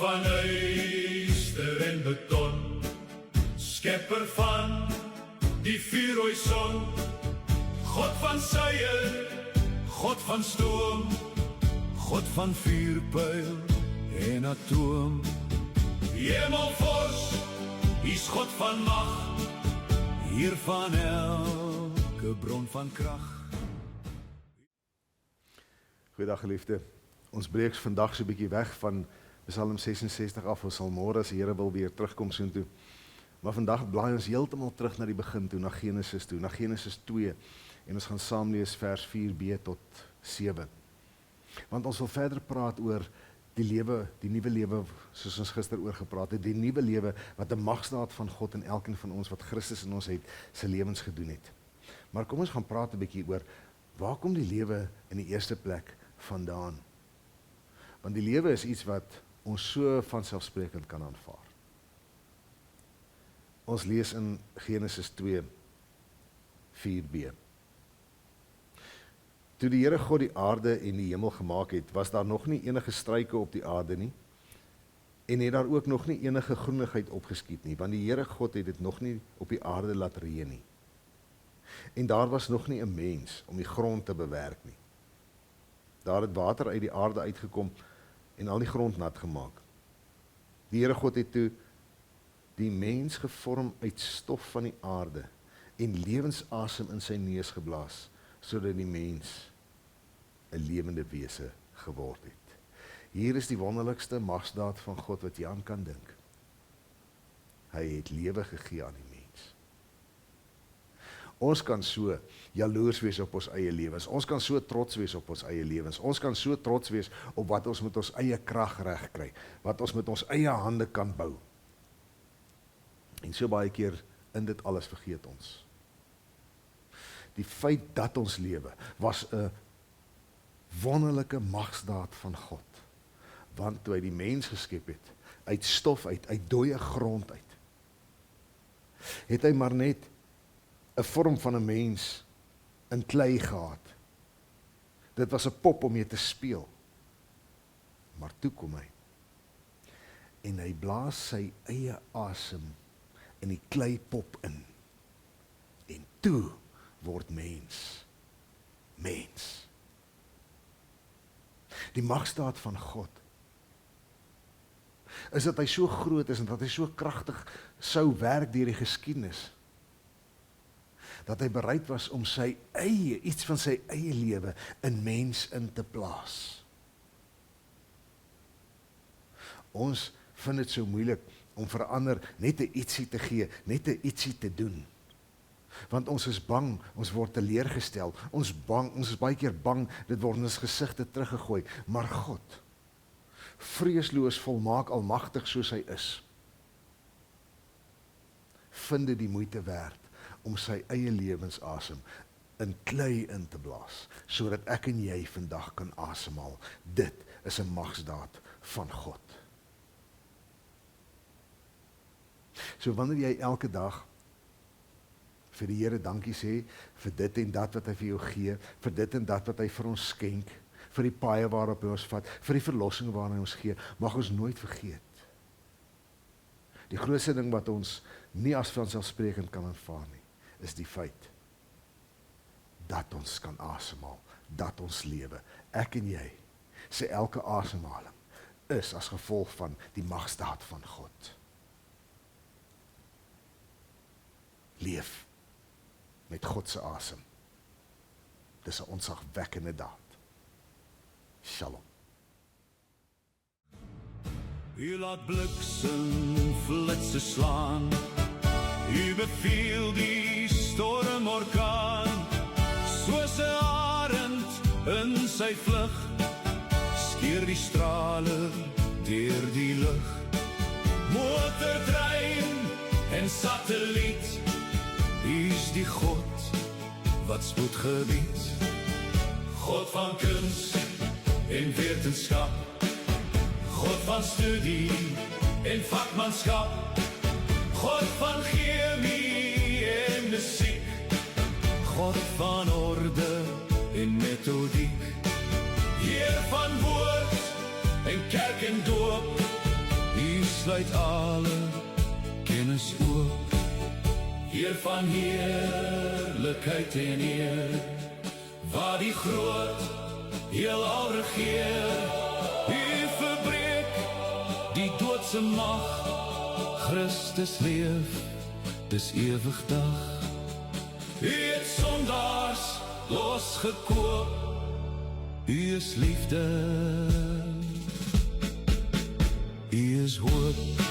van yster en beton, skepper van die vuurrooi son, God van suier, God van stoom, God van vuurpyl en atoom. Hemelvors, is God van mag, hier van elke bron van krag. Goeiedag geliefde. Ons breek vandag so 'n bietjie weg van Psalm 66 af. Ons sal môre as die Here wil weer terugkom soontoe. Maar vandag blaai ons heeltemal terug na die begin toe, na Genesis toe, na Genesis 2. En ons gaan saam lees vers 4b tot 7. Want ons wil verder praat oor die lewe, die nuwe lewe, soos ons gister oor gepraat het, die nuwe lewe wat 'n magsdaad van God in elkeen van ons wat Christus in ons het, sy lewens gedoen het. Maar kom ons gaan praat 'n bietjie oor waar kom die lewe in die eerste plek vandaan? Want die lewe is iets wat ons so vanselfsprekend kan aanvaar. Ons lees in Genesis 2, 4b. Toe die Here God die aarde en die hemel gemaak het, was daar nog nie enige struike op die aarde nie, en het daar ook nog nie enige groenigheid opgeskiet nie, want die Here God het dit nog nie op die aarde laat reën nie. En daar was nog nie 'n mens om die grond te bewerk nie. Daar het water uit die aarde uitgekom en al die grond nat gemaak. Die Here God het toe die mens gevorm uit stof van die aarde en lewensasem in sy neus geblaas, sodat die mens 'n lewende wese geword het. Hier is die wonderlikste magsdaad van God wat jy aan kan dink. Hy het lewe gegee aan die mens. Ons kan so jaloers wees op ons eie lewens. Ons kan so trots wees op ons eie lewens. Ons kan so trots wees op wat ons met ons eie krag reg kry, wat ons met ons eie hande kan bou. En so baie keer in dit alles vergeet ons. Die feit dat ons lewe was 'n wonderlike magsdaad van God. Want toe hy die mens geskep het, uit stof uit dooie grond uit, het hy maar net 'n vorm van 'n mens in klei gehad. Dit was 'n pop om mee te speel. Maar toe kom hy, en hy blaas sy eie asem in die kleipop in. En toe word mens. Die magsdaad van God is dat hy so groot is en dat hy so kragtig sou werk deur die geskiedenis, dat hy bereid was om sy eie, iets van sy eie lewe in mens in te plaas. Ons vind dit so moeilik om vir ander net 'n ietsie te gee, net 'n ietsie te doen. Want ons is bang, ons word teleurgestel, ons is baie keer bang, dit word in ons gesigte teruggegooi. Maar God, vreesloos, volmaak, almagtig soos hy is, vind dit die moeite werd om sy eie lewensasem in klei in te blaas, sodat ek en jy vandag kan asemhaal. Dit is 'n magsdaad van God. So wanneer jy elke dag vir die Here dankie sê, vir dit en dat wat hy vir jou gee, vir dit en dat wat hy vir ons skenk, vir die paaie waarop hy ons vat, vir die verlossing waarna hy ons gee, mag ons nooit vergeet. Die grootste ding wat ons nie as vanselfsprekend kan aanvaar nie, is die feit dat ons kan asemhaal, dat ons lewe, ek en jy, sy elke asemhaling is as gevolg van die magsdaad van God. Leef met God se asem. Dis 'n ontzagwekkende daad. Shalom. U laat bliksemflitse slaan, u beveel die stormorkaan, soos 'n arend in sy vlug, skeer die strale deur die lug. Motortrein en satelliet, u is die God wat spoed gebied. God van kuns en wetenskap, God van studie en vakmanskap, God van chemie en musiek, God van orde en methodiek, Heer van woord en kerk en doop, van heerlikheid en eer, waar die groot heelal regeer. U verbreek die doodse mag, Christus leef, dis ewig dag. U het sondaars losgekoop, U is liefde, U is hoop.